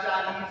40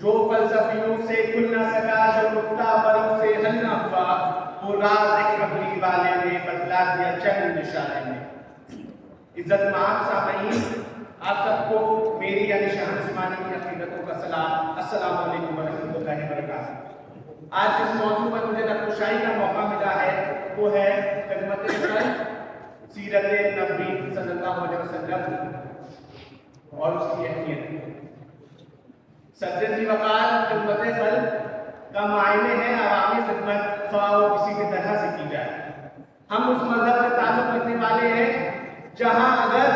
جو فلسفیوں سے کھل نہ سکا، جو نقطہ پروں سے حل نہ ہوا، وہ راز قبری والے نے بتلا دیا چند اشارے میں۔ عزت مآب سامعین، آپ سب کو میری یعنی شاہن عثمانی کی عقیدتوں کا سلام۔ السلام علیکم ورحمۃ اللہ وبرکاتہ۔ آج جس موضوع پر مجھے نقشائی کا موقع ملا ہے وہ ہے خدمت خلق، سیرت نبوی صلی اللہ علیہ وسلم اور اس کی اہمیت۔ صدر ذی وقار خدمت خلق کا معنی ہے عوامی خدمت، خواہ وہ کسی بھی طرح سے کی جائے۔ ہم اس مذہب سے تعلق رکھنے والے ہیں جہاں اگر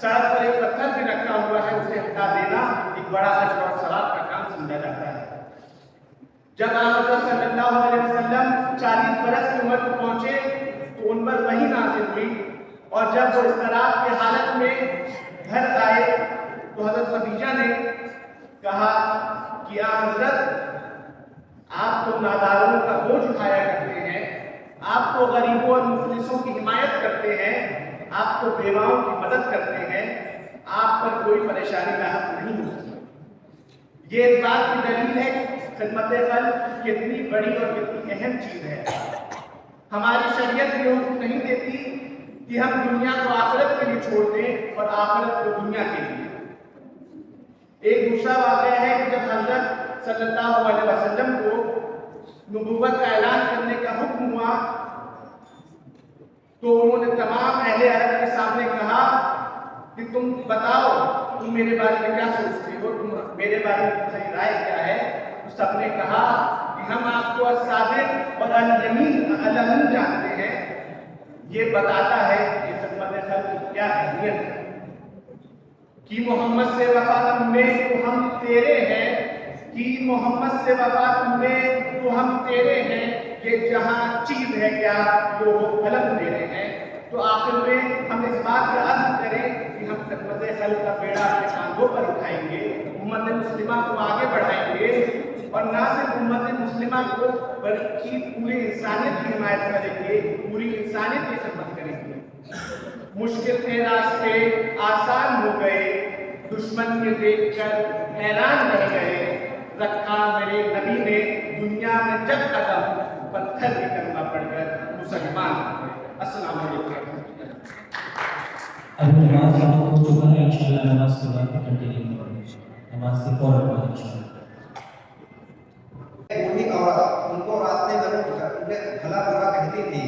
سڑک پر ایک پتھر بھی رکھا ہوا ہے اسے ہٹا دینا ایک بڑا اجر اور ثواب کا کام سمجھا جاتا ہے۔ جب آپ صلی اللہ علیہ وسلم 40 برس کی عمر کو پہنچے تو ان پر وحی نازل ہوئی، اور جب وہ اضطراب کی حالت میں گھر آئے تو حضرت خدیجہ نے کہا کہ حضرت آپ تو ناداروں کا بوجھ اٹھایا کرتے ہیں، آپ تو غریبوں اور مفلسوں کی حمایت کرتے ہیں، آپ تو بیواؤں کی مدد کرتے ہیں، آپ پر کوئی پریشانی لاحق نہیں ہو سکتی۔ یہ اس بات کی دلیل ہے کہ خدمت خلق کتنی بڑی اور کتنی اہم چیز ہے۔ ہماری شریعت یہ حکم نہیں دیتی کہ ہم دنیا کو آخرت کے لیے چھوڑ دیں اور آخرت کو دنیا کے لیے۔ ایک دوسرا واقعہ ہے کہ جب حضرت صلی اللہ علیہ وسلم کو نبوت کا اعلان کرنے کا حکم ہوا تو انہوں نے تمام اہل عرب کے سامنے کہا کہ تم بتاؤ تم میرے بارے میں کیا سوچتے ہو، تم میرے بارے میں تمہاری رائے کیا ہے؟ تو سب نے کہا کہ ہم آپ کو الصادق اور الامین جانتے ہیں۔ یہ بتاتا ہے کہ خدمت خلق کی کیا اہمیت ہے کہ محمد سے وفا تم نے تو ہم تیرے ہیں، کہ محمد سے وفا تم نے تو ہم تیرے ہیں، یہ جہاں چیز ہے کیا جو وہ قلم تیرے ہیں۔ تو آخر میں ہم اس بات کا عزم کریں کہ ہم خدمت خلق کا بیڑا اپنے کاندھوں پر اٹھائیں گے، امت مسلمہ کو آگے بڑھائیں گے، اور نہ صرف امت مسلمہ کو بلکہ پوری انسانیت کی حمایت کریں گے، پوری انسانیت کی خدمت کریں گے۔ مشکل کے راستے آسان ہو گئے، دشمن کے دیکھ کر حیران رہ گئے، رکھا میرے نبی نے دنیا میں جب قدم، پتھر بھی کرنا پڑ کر مسلمان ہو گئے۔ السلام علیکم۔ اب نماز ہو چکا ہے، انشاءاللہ نماز کے بعد کنٹینیو کریں گے، نماز کے فوراً بعد انشاءاللہ۔ بوڑھی عورت ان کو راستے میں روک کر انہیں بھلا برا کہتی تھی،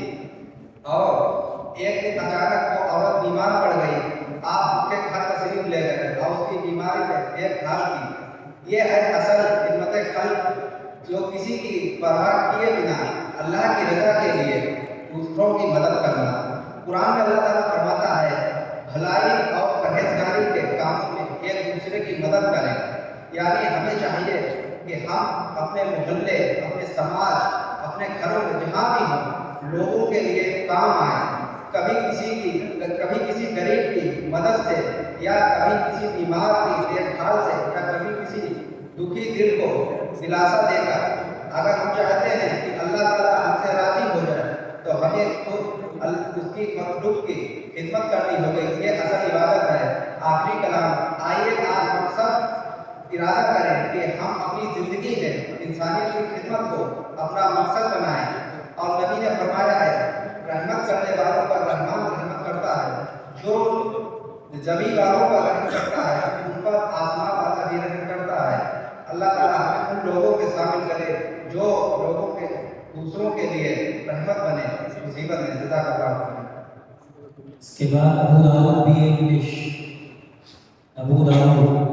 اور ایک دن اچانک وہ عورت بیمار پڑ گئی۔ آپ اس کے گھر تشریف لے گئے اور اس کی بیماری پر دیکھ بھال کی۔ یہ ہے اصل خدمت خلق، جو کسی کی پرواہ کیے بنا اللہ کی رضا کے لیے دوسروں کی مدد کرنا۔ قرآن میں اللہ تعالیٰ فرماتا ہے بھلائی اور پرہیزگاری کے کاموں میں ایک دوسرے کی مدد کریں، یعنی ہمیں چاہیے کہ ہم اپنے محلے، اپنے سماج، اپنے گھروں میں جہاں بھی ہوں لوگوں کے لیے کام آئیں۔ کبھی کسی غریب کی مدد سے، یا کبھی کسی بیمار کی دیکھ بھال سے، یا کبھی کسی دکھی دل کو دلاسا دے کر۔ اگر ہم چاہتے ہیں کہ اللہ تعالیٰ ہم سے راضی ہو جائے تو ہمیں خود اس کی مخلوق کی خدمت کرنی ہوگی۔ یہ اصل عبادت ہے۔ آخری کلام، آئیے آج ہم سب ارادہ کریں کہ ہم اپنی زندگی میں انسانیت کی خدمت کو اپنا مقصد بنائیں۔ اور نبی نے فرمایا ہے رحمت کرنے والوں پر رحمان رحمت کرتا ہے، جو زمین والوں پر رحم کرتا ہے ان پر آسمان والا بھی رحم کرتا ہے۔ اللہ تعالیٰ ہمیں ان لوگوں کے شامل کرے جو لوگوں کے دوسروں کے لیے رحمت بنے اس مصیبت میں۔ جزاک اللہ خیر۔ اس کے بعد ابو داؤد بھی انگلش، ابو داؤد،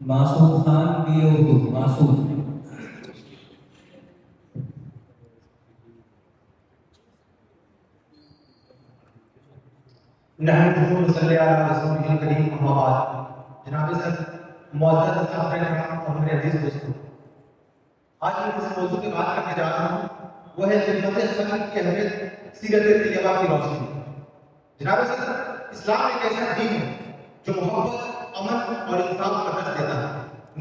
معصوم خان بھی اردو، معصوم۔ نحمده ونصلي على رسوله الكريم اما بعد۔ جناب صاحب، معزز حضرات کرام اور میرے عزیز دوستوں، آج میں جس موضوع کی بات کرنے جا رہا ہوں وہ ہے خدمت خلق کی اہمیت سیرت طیبہ کی روشنی۔ جناب صاحب، اسلام ایک ایسا دین ہے جو محبت، امن اور انصاف کا درس دیتا ہے۔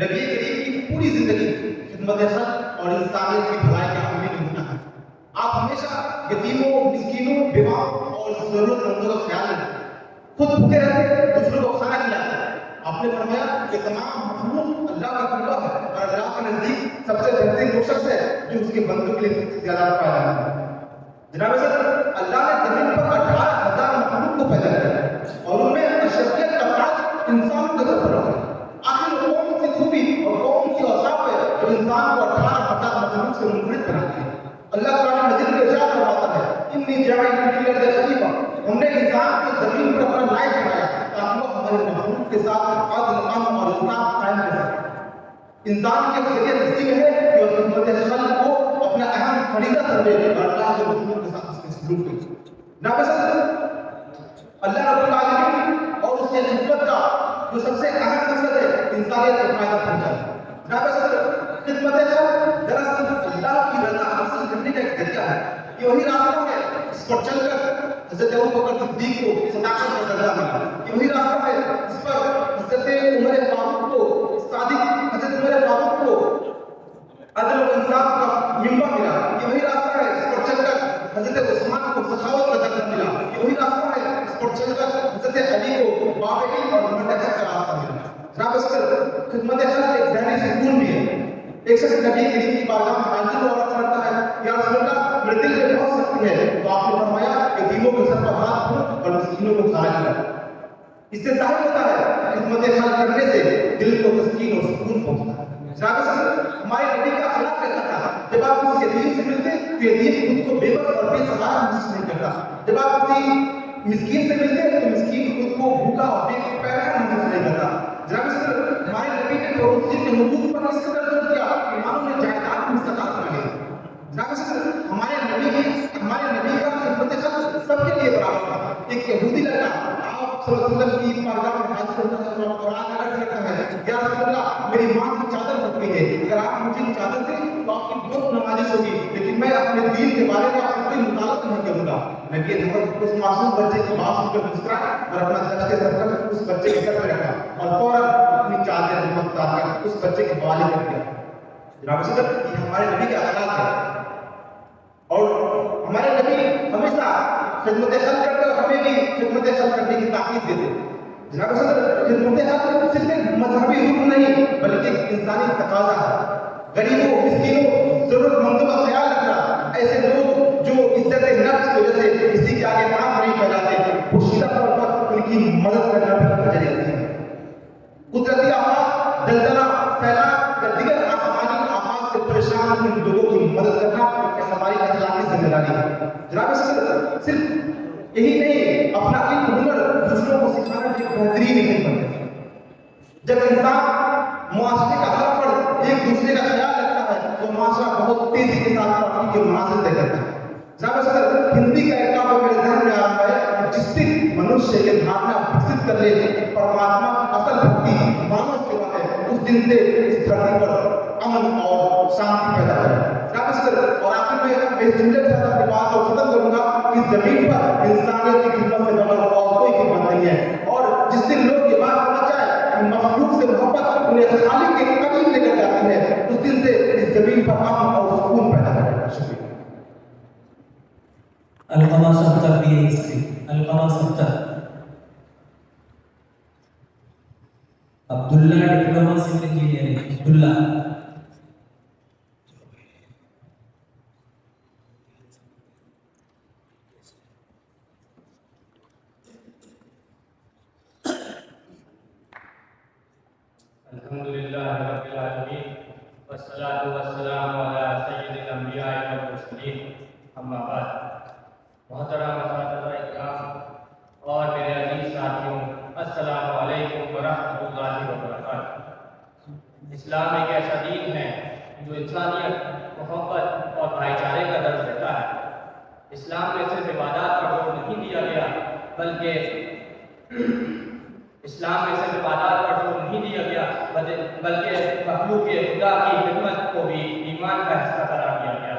نبی کریم کی پوری زندگی خدمت خلق اور انسانیت کی بھلائی کا عملی نمونہ ہے۔ آپ ہمیشہ یتیموں، مسکینوں، بیواؤں اور ضرورت مندوں کا خیال رکھیں، خود بھوکے رہتے، دوسروں کو کھانا کھلاتے۔ آپ نے فرمایا کہ تمام مخلوق اللہ کا خلقہ ہے اور اللہ کے نزدیک سب سے بہترین وہ شخص ہے جو اس کے بندوں کے لیے سب سے زیادہ فائدہ مند ہے۔ جناب صدر، اللہ نے زمین پر 18,000 مخلوق کو پیدا کیا اور ان میں اشرفیت کا تاج انسانوں کے سر پر رکھا۔ آخر کون سی خوبی اور کون سی اوصاف ہے جو انسان کو 18,000 مخلوق سے منفرد بناتی ہے؟ اللہ قرآن مجید میں ارشاد فرماتا ہے انی جاعل فی الارض خلیفہ، ہم نے انسان کو زمین پر اپنا لائق بنایا تاکہ وہ ہمارے مخلوق کے ساتھ عدل، امن اور انصاف قائم کر سکے۔ انسان کی اکثریت اسی میں ہے کہ وہ خدمت خلق کو اپنا اہم فریضہ سمجھے اور اللہ کے مخلوق کے ساتھ اس کے سلوک کرے۔ جناب صدر، اللہ رب العالمین اور اس کے خدمت کا جو سب سے اہم مقصد ہے انسانیت کو فائدہ پہنچانا۔ جناب صدر، خدمت خلق دراصل اللہ کی رضا حاصل کرنے کا ایک ذریعہ ہے۔ یہ وہی راستہ ہے جس پر چل کر حضرت ابوبکر صدیق کو صداقت کا درجہ ملا۔ یہ وہی راستہ ہے جس پر حضرت عمر فاروق کو صادق، حضرت عمر فاروق کو عدل و انصاف کا ممبر ملا۔ یہ وہی راستہ ہے جس پر چل کر حضرت عثمان کو سخاوت کا درجہ ملا۔ یہ وہی راستہ ہے جس پر چل کر حضرت علی کو باب علم اور مرد حق کا راستہ ملا۔ جناب صدر، خدمت خلق ایک ذہنی سکون بھی ہے۔ ایک شخص نبی کریم کی بارگاہ میں حاضر ہو اور فرماتا ہے یا رسول اللہ میرے دل میں بہت سختی ہے، تو آپ نے فرمایا کہ یتیموں کے سر پر ہاتھ رکھ اور مسکینوں کو کھانا کھلا۔ اس سے ظاہر ہوتا ہے خدمت خلق کرنے سے دل کو تسکین اور سکون پہنچتا ہے۔ جناب صدر، ہمارے نبی کا اخلاق کیسا تھا؟ جب آپ کسی یتیم سے ملتے تو یتیم خود کو بے بس اور بے سہارا محسوس نہیں کرتا۔ جب آپ کسی مسکین سے ملتے تو مسکین خود کو بھوکا اور بے پیرا محسوس نہیں کرتا۔ جناب صدر، ہمارے نبی نے پڑوسی کے حقوق پر اس قدر زور دیا کہ اماموں نے جائیداد میں صداقت مانگی۔ جناب صدر، ہمارے نبی کا خدمت خلق سب کے لیے برابر تھا۔ ایک یہودی لڑکا آپ صلی اللہ علیہ وسلم کی بارگاہ میں حاضر ہوتا ہے اور قرآن میں عرض کرتا ہے یا رسول اللہ میری ماں کی چادر پھٹی ہے، اگر آپ مجھے چادر دیں تو آپ کی بہت نمازش ہوگی، لیکن میں اپنے دین کے بارے میں آپ سے کوئی مطالبہ نہیں کروں گا۔ نبی حضرت اس معصوم بچے کی بات سن کر مسکرائے اور اپنا دست کے سر پر اس بچے کے سر پہ رکھا اور فوراً اپنی چادر ہمت اتار کر اس بچے کے حوالے کر دیا۔ جناب صدر، یہ ہمارے نبی کے اخلاق ہے اور ہمارے نبی ہمیشہ خدمت خلق کرتے اور ہمیں بھی خدمت خلق کرنے کی تاکید دیتے۔ جناب صدر، خدمت خلق صرف ایک مذہبی رکن نہیں بلکہ ایک انسانی تقاضا ہے۔ غریبوں، مسکینوں، ضرورت مندوں کا خیال رکھنا، ایسے لوگ جو عزت نفس کی وجہ سے کسی کے آگے نام نہیں پھیلاتے، پوشیدہ طور پر ان کی مدد کرنا بھی اجر ہے۔ قدرتی آفات، زلزلہ، سیلاب یا دیگر آسمانی آفات سے پریشان ان لوگوں کی مدد کرنا ایک ہماری اخلاقی ذمہ داری ہے۔ جناب صدر، صرف یہی نہیں، اپنا علم ہنر دوسروں کو سکھانا بھی بہترین خدمت ہے۔ جب انسان معاشرے کا ہر فرد ایک دوسرے کا خیال رکھتا ہے تو معاشرہ بہت تیزی کے ساتھ ترقی کے مناظر طے کرتا ہے۔ جناب صدر، ہندی کا ایک کہاوت میرے ذہن میں آ رہا ہے، جس دن منشیہ یہ دھارنا وکست کر لے کہ پرماتما کی اصل بھکتی مانو سیوا ہے، اس دن سے اس دھرتی پر امن اور شانتی پیدا ہے۔ جناب صدر، اور آخر میں اس جملے کے ساتھ اپنی بات کو ختم کروں گا، اس زمین پر انسانیت کی خدمت سے بغیر اور کوئی خدمت نہیں ہے، اور جس دن لوگ یہ بات سمجھ جائیں کہ مخلوق سے محبت انہیں خالق کے قریب لے کر جاتی ہے، اس دن سے اس زمین پر امن اور سکون پیدا ہوگا۔ شکریہ۔ القما 70 بھی ہے اس کی، القما 70 عبداللہ ڈپلوما سول انجینئرنگ، عبداللہ۔ الحمدللہ رب العالمین والصلاة والسلام علی سید الانبیاء والمرسلین، اما بعد۔ محترم اساتذہ اکرام اور میرے عزیز ساتھیوں، السلام علیکم ورحمۃ اللہ وبرکاتہ۔ اسلام ایک ایسا دین ہے جو انسانیت، محبت اور بھائی چارے کا درس دیتا ہے۔ اسلام میں صرف عبادات پر زور نہیں دیا گیا بلکہ مخلوق خدا کی خدمت کو بھی ایمان کا حصہ قرار دیا گیا۔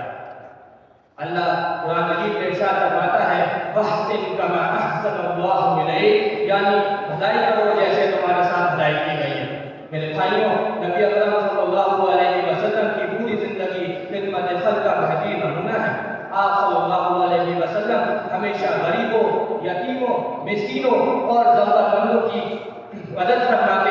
اللہ قرآن مجید میں ارشاد فرماتا ہے وَأَحْسِن كَمَا أَحْسَنَ اللَّهُ إِلَيْكَ، یعنی بھلائی کرو جیسے تمہارے ساتھ بھلائی کی گئی ہے۔ میرے بھائیوں، نبی اکرم صلی اللہ علیہ وسلم کی پوری زندگی خدمت خلق کا بہترین نمونہ ہے۔ آپ صلی اللہ علیہ وسلم ہمیشہ غریبوں، یتیموں، مسکینوں اور ضرورت مندوں کی مدد فرماتے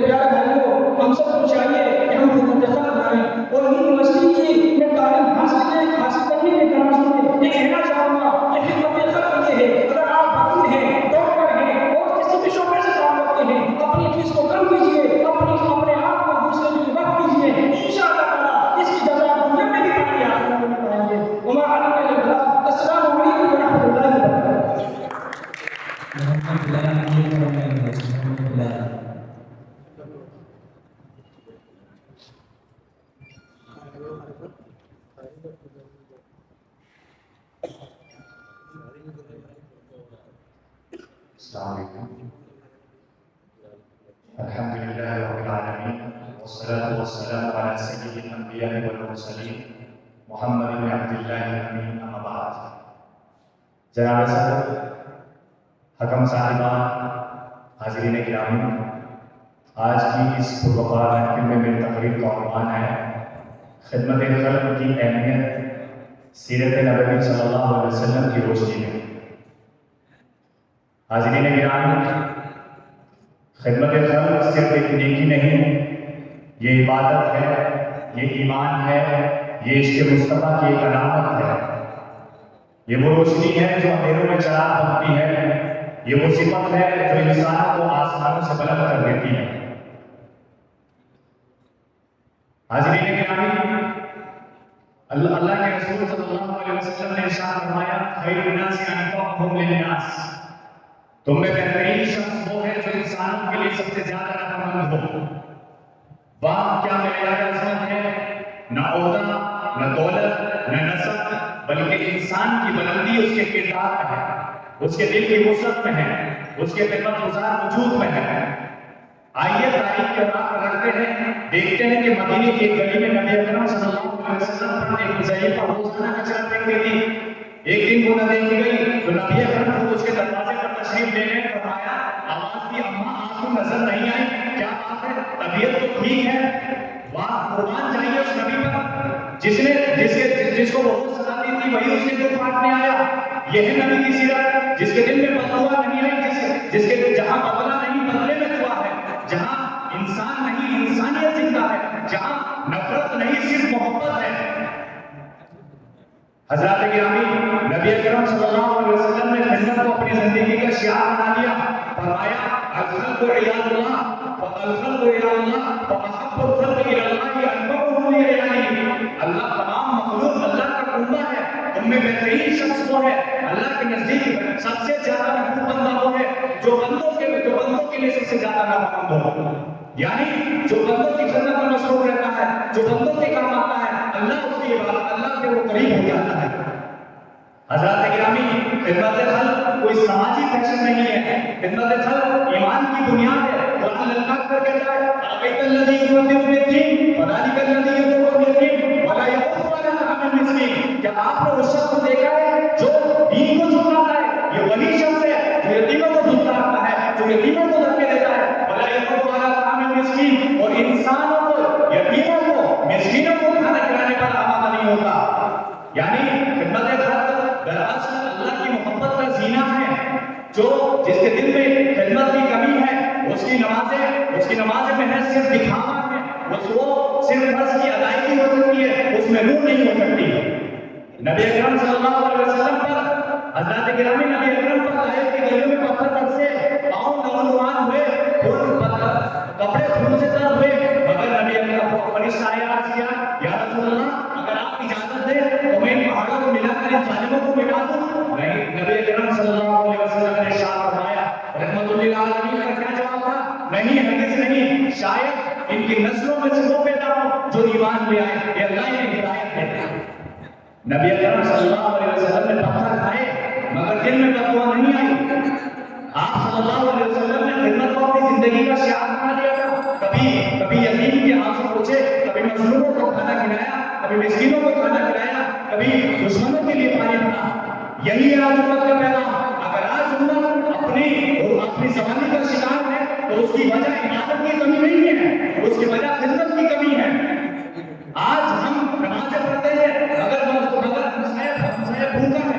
میرے پیارے بھائیوں، ہم سب کو چاہیے کہ ہم خدمت خلق بنائیں اور یونیورسٹی کی میں تعلیم حاصل کرنے کے دوران یہ کہنا چاہوں گا کہ خدمت خلق یہ ہے، اگر آپ وکیل ہیں، ڈاکٹر ہیں اور کسی بھی شعبے سے کام کرتے ہیں، اپنی فیس کو کم کیجیے، اپنے آپ کو دوسرے کے وقت کیجیے، انشاءاللہ تعالیٰ اس کی جزا دنیا میں بھی پائیں گے، آخرت میں بھی پائیں گے۔ وما علینا الا البلاغ۔ السلام علیکم ورحمۃ اللہ وبرکاتہ۔ السلام علیکم۔ الحمدللہ رب العالمین والصلاة والسلام علی سید الانبیاء والمرسلین محمد بن عبداللہ الامین، اما بعد۔ جناب صدر، حکم صاحبان، حاضرین گرامی، آج کی اس پروقار محفل میں میری تقریر کا عنوان ہے خدمت خلق کی اہمیت سیرت نبوی صلی اللہ علیہ وسلم کی روشنی میں۔ حاضرین گرامی، خدمت خلق صرف ایک نیکی نہیں، یہ عبادت ہے، یہ ایمان ہے، یہ عشق مصطفیٰ کی ایک علامت ہے، یہ وہ روشنی ہے جو اندھیروں میں چراغ بنتی ہے، یہ وہ صفت ہے جو انسانوں کو آسمانوں سے بلند کر دیتی ہے۔ حاضرین گرامی، اللہ کے رسول صلی اللہ علیہ وسلم نے ارشاد فرمایا خیر الناس انفعهم للناس، تم میں بہترین شخص وہ ہے جو انسانوں کے لیے سب سے زیادہ نفعمند ہو۔ وہاں کیا معیار عظمت ہے؟ نہ عہدہ، نہ دولت، نہ نسب، بلکہ انسان کی بلندی اس کے کردار میں ہے، اس کے دل کی وسعت میں ہے، اس کے خدمت گزار وجود میں ہے۔ آئیے تاریخ کے اوراق پلٹتے ہیں، دیکھتے ہیں کہ مدینے کی ایک گلی میں نبی اکرم صلی اللہ علیہ وسلم پر ایک مزیفہ روزانہ کچرا پھینکتی تھی۔ ایک دن وہ نہ دیکھی گئی تو نبی اکرم خود اس کے دروازے پر تشریف لے گئے، فرمایا آواز دی اماں آپ کو نظر نہیں آئی؟ کیا بات ہے، طبیعت تو ٹھیک ہے؟ واہ، قربان جائیے اس نبی پر جس کو وہ سلاتی تھی وہی اس کے دل پاٹنے آیا۔ یہ ہے نبی کی سیرت، جس کے دل میں بددعا نہیں آئی، جس کے جہاں بدلہ نہیں بدلے میں دعا ہے، جہاں انسان نہیں انسانیت زندہ ہے، جہاں نفرت نہیں صرف محبت ہے۔ حضرات گرامی، نبی اکرم صلی اللہ علیہ وسلم نے خدمت کو اپنی زندگی کا شعار بنا لیا، فرمایا الخلق عیال اللہ فالخلق عیال اللہ فاحب الخلق الی اللہ انفعهم لعیاله۔ اللہ تمام مخلوق اللہ کا کنبہ ہے، تم میں بہترین شخص وہ ہے، اللہ کے نزدیک سب سے زیادہ محبوب بندہ وہ ہے جو بندوں کے لیے سب سے زیادہ نافرمان ہو، یعنی جو بندوں کی خدمت میں مصروف رہتا ہے، جو بندوں کے کام آتا ہے، اللہ اس کی عبادت، اللہ کے وہ قریب ہو جاتا ہے۔ حضرات گرامی، خدمت خلق کوئی سماجی فیشن نہیں ہے، خدمت خلق ایمان کی بنیاد ہے۔ قرآن اللہ پر کہتا ہے اَرَأَيْتَ الَّذِي يُكَذِّبُ بِالدِّينِ فَذَلِكَ الَّذِي يَدُعُّ الْيَتِيمَ وَلَا يَحُضُّ عَلَىٰ طَعَامِ الْمِسْكِينِ۔ کیا آپ نے اس شخص کو دیکھا ہے جو دین کو جھٹلاتا ہے؟ یہ وہی شخص ہے جو یتیموں کو جھٹلاتا ہے، جو یتیموں کو دھکے دیتا ہے۔ وَلَا يَحُضُّ عَلَىٰ طَعَامِ الْمِسْكِينِ، اور انسانوں کو، یتیموں کو، مسکینوں کو کھانا کھلانے پر آمادہ نہیں ہوتا۔ یعنی خدمت خلق دراصل اللہ کی محبت کا زینہ ہے، جو جس کے دل میں خدمت کی کمی ہے اس کی نمازیں محض صرف دکھاوا ہے، وہ صرف فرض کی ادائیگی ہو سکتی ہے، اس میں نور نہیں ہو سکتی۔ نبی اکرم صلی اللہ علیہ وسلم پر، حضرات گرامی، نبی اکرم پر طائف کی گلیوں میں پتھر برسے، پاؤں نوجوان ہوئے، کپڑے خون سے تر ہوئے، مگر نبی اکرم کو فرشتہ آیا عرض کیا یا رسول اللہ اگر آپ اجازت دیں تو میں ان پہاڑوں کو ملا کر ان ظالموں کو مٹا دوں؟ نہیں، نبی اکرم صلی اللہ علیہ وسلم نے ارشاد فرمایا، رحمت للعالمین کا کیا جواب تھا؟ نہیں، ہرگز نہیں، شاید ان کی نسلوں میں سے وہ پیدا ہو جو ایمان لے آئے، یہ اللہ انہیں ہدایت دیتا ہے۔ نبی اکرم صلی اللہ علیہ وسلم نے پتھر کھائے مگر دل میں بددعا نہیں آئی۔ آپ صلی اللہ علیہ وسلم نے خدمت کو اپنی زندگی کا شعار بنا لیا تھا، کبھی یتیم کے آنسو پوچھے، کبھی مظلوموں کو کھانا کھلایا، کبھی مسکینوں کو کھانا کھلایا، کبھی دشمنوں کے لیے پانی بنا۔ یہی ہے آج امت کا پیغام۔ اگر آج امت اپنی زمانے کا شکار ہے تو اس کی وجہ عبادت کی کمی نہیں ہے، اس کی وجہ خدمت کی کمی ہے۔ آج ہم نمازیں پڑھتے ہیں مگر ہمسایہ بھوکا ہے۔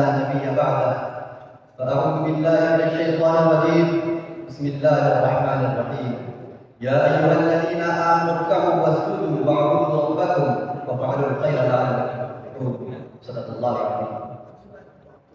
la nabiyya ba'da fa'a'udhu billahi minash shaitanir rajim bismillahir rahmanir rahim ya ayyuhalladzina amanu irka'u wasjudu wa'budu rabbakum waf'alul khaira la'allakum tuflihun sadaqallahu alazim।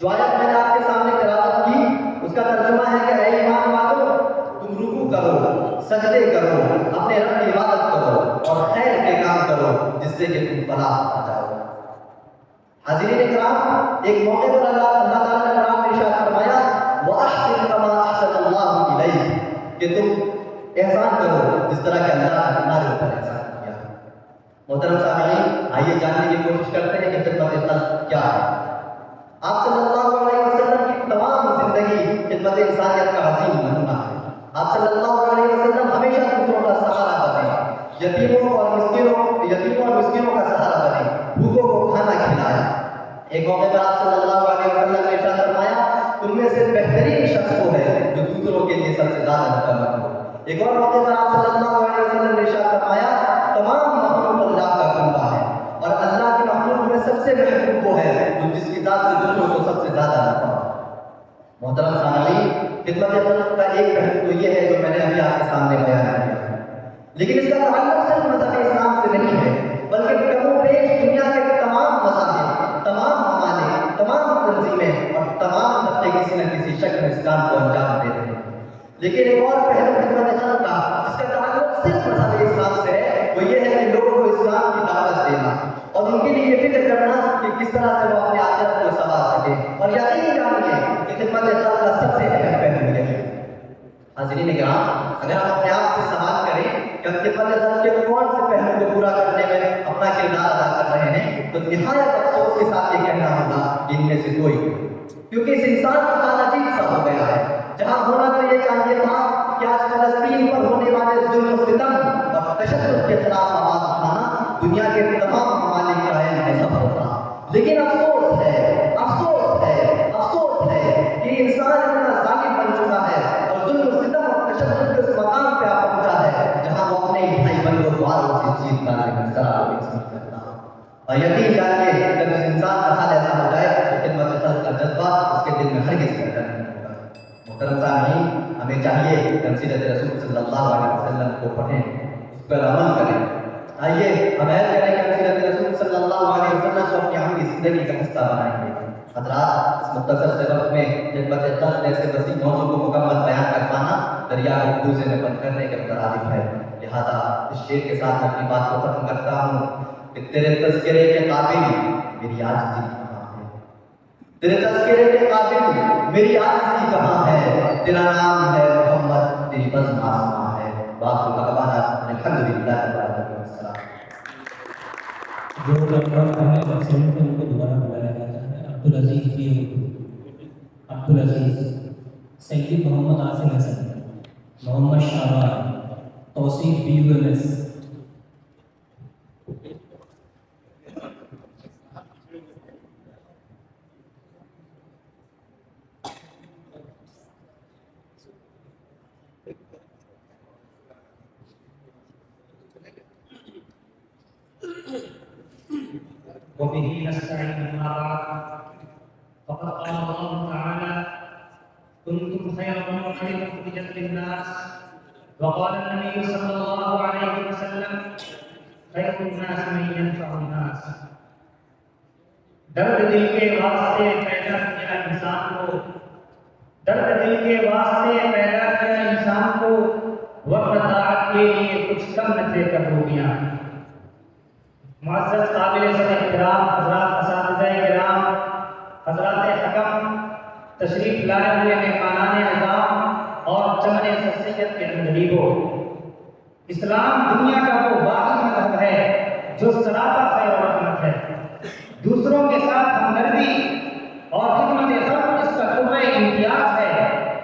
جو آیت میں نے آپ کے سامنے تلاوت کی اس کا ترجمہ ہے کہ اے ایمان والو تم رکوع کرو، سجدے کرو، اپنے رب کی عبادت کرو اور خیر کے کام کرو جس سے کہ تم فلاح پا جاؤ۔ حاضرین کرام، ایک موقع پر اللہ تعالیٰ نے قرآن میں ارشاد فرمایا وَأَحْسِنْ كَمَا أَحْسَنَ اللَّهُ إِلَيْكَ، کہ تم احسان کرو جس طرح کہ اللہ نے تمہارے اوپر احسان کیا۔ محترم سامعین، آئیے جاننے کی کوشش کرتے ہیں کہ خدمت خلق کیا ہے۔ آپ صلی اللہ علیہ وسلم کی تمام زندگی خدمت انسانیت کا عظیم نمونہ ہے۔ آپ صلی اللہ علیہ وسلم ہمیشہ دوسروں کا سہارا بنے، یتیموں اور مسکینوں کا سہارا بنے، بھوکوں کو کھانا کھلایا۔ ایک موقع پر آپ صلی اللہ علیہ وسلم نے ارشاد فرمایا تم میں سے بہترین شخص وہ ہے جو دوسروں کے لیے سب سے زیادہ نفع ہو۔ ایک اور موقع پر آپ صلی اللہ علیہ وسلم نے ارشاد فرمایا تمام مخلوق اللہ کا کنبہ ہے اور اللہ کی مخلوق میں سب سے محبوب وہ ہے جو جس کی ذات سے دوسروں کو سب سے زیادہ نفع ہو۔ محترم سامعین، خدمت خلق کا ایک پہلو تو یہ ہے جو میں نے ابھی آپ کے سامنے بیان کیا، لیکن اس کا تعلق صرف مذہب اسلام سے نہیں ہے بلکہ کم و بیش دنیا کے تمام مذاہب، تمام ممالک، تمام تنظیمیں اور تمام طبقے کسی نہ کسی شکل میں اس کام کو انجام دیتے ہیں۔ لیکن ایک اور پہلو خدمت خلق کا جس کا تعلق صرف مذہب اسلام سے ہے وہ یہ ہے کہ لوگوں کو اسلام کی دعوت دینا اور ان کے لیے یہ فکر کرنا کہ کس طرح سے وہ اپنے آخرت کو سنوار سکے، اور یقین جانیے کہ خدمت خلق کا سب سے اہم پہلو یہ ہے۔ حاضرین کرام، اگر ہم اپنے آپ سے سوال کریں کہ ہم خدمت خلق کے کون سے پہلو کو پورا کرنے میں اپنا کردار ادا کر رہے ہیں، تو نہایت افسوس کے ساتھ یہ کہنا ہوگا کہ ان میں سے کوئی، کیونکہ اس انسان کا حال عجیب سا ہو گیا ہے۔ جہاں ہونا تو یہ چاہیے تھا کہ آج فلسطین پر ہونے والے ظلم و ستم اور تشدد کے خلاف آواز اٹھانا دنیا کے تمام ممالک کا اہم مذہب ہوتا، لیکن افسوس ہے کہ انسان اتنا ظالم بن چکا ہے اور ظلم و ستم اور تشدد کے اس مقام پہ آ پہنچا ہے جہاں وہ اپنے بھائی بندوں دواروں سے چیز کا کرتا۔ اور یقین جانیے جب اس انسان کا حال ایسا ہو جائے تو خدمت خلق کا جذبہ اس کے دل میں ہرگز پیدا نہیں ہوگا۔ محترم سامعین، ہمیں چاہیے کہ ہم سیرت رسول صلی اللہ علیہ وسلم کو پڑھیں، اس پر عمل کریں۔ آئیے ہم عہد کریں کہ ہم سیرت رسول صلی اللہ علیہ وسلم کو اپنی عملی زندگی کا حصہ بنائیں گے۔ حضرات، اس مختصر سے وقت میں خدمت خلق جیسے وسیع موضوع کو مکمل بیان کر پانا دریا کو کوزے میں بند کرنے کے مترادف ہے، لہذا اس شعر کے ساتھ اپنی بات کو ختم کرتا ہوں کہ تیرے تذکرے کے قابل میری عاجزی کہاں ہے، تیرے تذکرے کے قابل میری عاجزی کہاں ہے، تیرا نام ہے محمد، تیری بزم آسماں ہے۔ وآخر دعوانا الحمدللہ رب العالمین۔ السلام۔ جو لوگ پہلے ویکسین پہ ان کو دوبارہ بلایا جاتا ہے، عبدالعزیز بھی، عبدالعزیز، سید محمد عاصم حسن، محمد شعبان، توصیف بی یو ایم ایس۔ وبه نستعين أما بعد، فقد قال الله تعالى كنتم خير أمة أخرجت للناس، وقال النبي صلى الله عليه وسلم خير الناس من ينفع الناس۔ درد دل کے واسطے پیدا کیا انسان کو، درد دل کے واسطے پیدا کیا انسان کو، وقت طاعت کے لیے کچھ کم نہ تھے کبوتیاں۔ معزز قابل صدر احترام حضرات اساتذہ کرام، حضرات حکم، تشریف لائے ہوئے مہمانان اعظام اور چمن شخصیت کے غریبوں، اسلام دنیا کا وہ واحد مذہب ہے جو سراپا خیر و رحمت ہے۔ دوسروں کے ساتھ ہمدردی اور خدمت خلق اس کا قوہ امتیاز ہے۔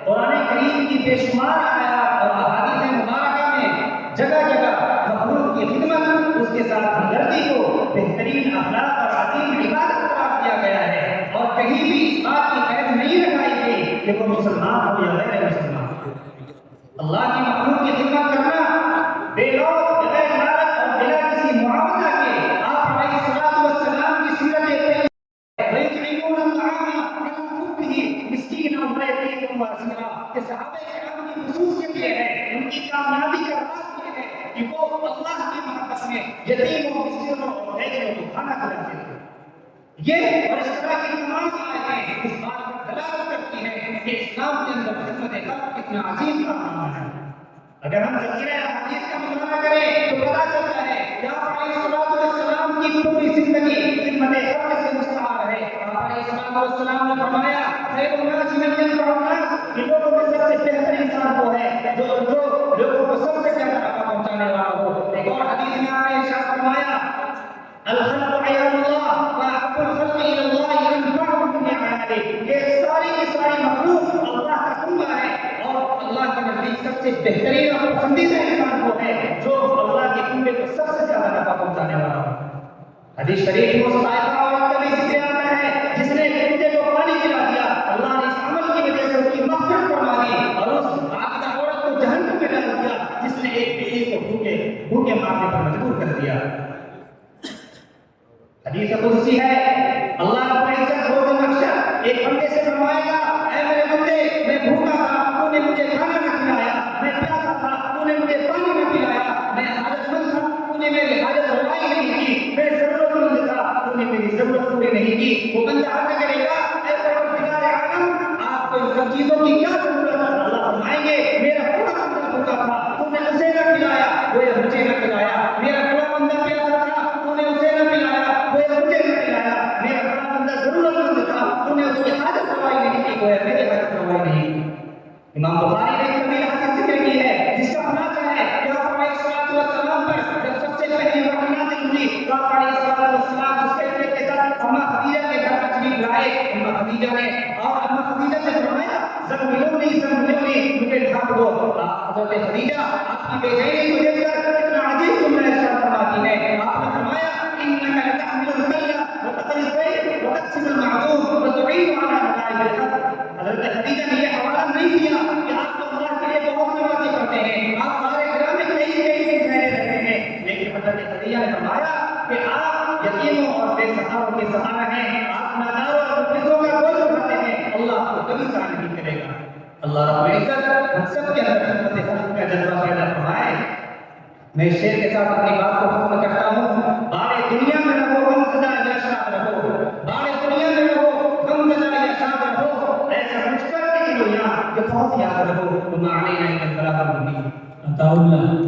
قرآن کریم کی بے شمار آیات اور احادیث مبارکہ میں جگہ جگہ مخلوق کی خدمت، اس کے ساتھ ہمدردی کو بہترین اخلاق اور عظیم عبادت قرار دیا گیا ہے، اور کہیں بھی اس بات کی قید نہیں لگائی گئی کہ وہ مسلمان ہو یا غیر مسلمان ہو۔ اللہ کی مخلوق کی خدمت کرنا بے لوث، بغیر لالچ اور بلا کسی معاوضہ کے آپ علیہ الصلوۃ والسلام کی سیرت وَيُطْعِمُونَ الطَّعَامَ عَلَىٰ حُبِّهِ مِسْكِينًا وَيَتِيمًا وَأَسِيرًا کہ صحابہ کرام کی خصوصیت یہ ہے، ان کی کامیابی کا راز یہ ہے کہ وہ اللہ کی محبت میں یتیموں، مسکینوں اور غریبوں کو کھانا کھلاتے تھے۔ یہ اور اس طرح کی تمام آیتیں اس بات پر دلالت کرتی ہیں کہ اسلام کے اندر خدمت خلق کتنا عظیم کام ہے۔ اگر ہم ذکر حدیث کا مطالعہ کریں تو پتہ چلتا ہے کہ آپ علیہ الصلوۃ والسلام کی پوری زندگی خدمت خلق سے مستعار ہے۔ آپ علیہ الصلوۃ والسلام نے فرمایا خیر الناس من ينفع الناس، کہ لوگوں میں سب سے بہتر انسان وہ ہے جو لوگوں کو سب سے زیادہ نفع پہنچانے والا ہو۔ ایک اور حدیث میں آپ نے ارشاد فرمایا الخلق عیال اللہ واحب الخلق الی اللہ انفعهم لعیاله، یہ ساری کی ساری مخلوق اللہ کا کنبہ ہے اور اللہ کے نزدیک سب سے بہترین اور پسندیدہ انسان وہ ہے جو اللہ کے کنبے کو سب سے زیادہ نفع پہنچانے والا ہو۔ حدیث شریف میں اس طائفہ عورت کا بھی ذکر آتا ہے جس نے کتے کو پانی پلا دیا، اللہ نے اس عمل کی وجہ سے اس کی مغفرت فرما دی، اور اس عابدہ عورت کو جہنم میں ڈال دیا جس نے ایک بلی کو بھوکے مارنے پر مجبور کر دیا۔ حدیث قدسی ہے اللہ رب العزت روز محشر ایک بندے سے فرمائے گا اے میرے بندے میں بھوکا تھا تو نے مجھے کھانا نہ کھلایا، میں پیاسا تھا تو نے مجھے پانی نہ پلایا، میں حاجت مند تھا تو نے میری حاجت روائی نہیں کی، میں ضرورت مند تھا تو نے میری ضرورت پوری نہیں کی۔ وہ بندہ عرض کرے گا اے پروردگار عالم آپ کو ان سب چیزوں کی کیا ضرورت ہے؟ اللہ فرمائیں گے میرا فلاں بندہ بھوکا تھا تو نے اسے نہ پلایا وہ مجھے نہ پلایا، میرا فلاں بندہ پیاسا تھا تو نے اسے نہ پلایا وہ مجھے نہ پلایا، میرا فلاں بندہ ضرورت مند تھا تو نے اس کی حاجت روائی نہیں کی، وہ میری حاجت روائی نہیں کی۔ امام بخاری نے ایک طویل حدیث ذکر کی ہے جس کا خلاصہ ہے کہ آپ علیہ الصلوۃ والسلام پر جب سب سے پہلی وحی نازل ہوئی تو آپ علیہ الصلوۃ والسلام اس فیصلے کے ساتھ اماں خدیجہ کے گھر تشریف لائے۔ اماں خدیجہ نے سے فرمایا زملونی مجھے ڈھانپ دو۔ حضرت خدیجہ آپ کی بے چینی کو دیکھ کر اتنا عجیب جملہ ارشاد فرماتی ہے، آپ نے فرمایا انک لتحمل الکل وتقری الضيف وتكسب المعدوم وتعين على حقائق الحق۔ حضرت خدیجہ نے یہ حوالہ نہیں دیا کہ آپ تو اللہ کے لیے بہت نمازی کرتے ہیں، آپ ہمارے گھر میں کئی دن ٹھہرے رہتے ہیں، لیکن حضرت خدیجہ نے فرمایا کہ آپ یتیموں اور بے سہاروں کے سہارا ہیں، آپ ناداروں اور مفلسوں کا بوجھ اٹھاتے ہیں، اللہ آپ کو کبھی ضائع نہیں کرے گا۔ اللہ رب العزت ہم سب کے اندر خدمت خلق کا جذبہ پیدا فرمائے۔ میں اس شعر کے ساتھ اپنی بات کو ختم کرتا ہوں۔ بارے دنیا میں رہو غم زدہ یا شاد رہو، بارے دنیا میں رہو غم زدہ یا شاد رہو، ایسا مجھ کر کے چلو یہاں کہ بہت یاد رہو، تم علینا ان البلاغ المبین۔ عطا اللہ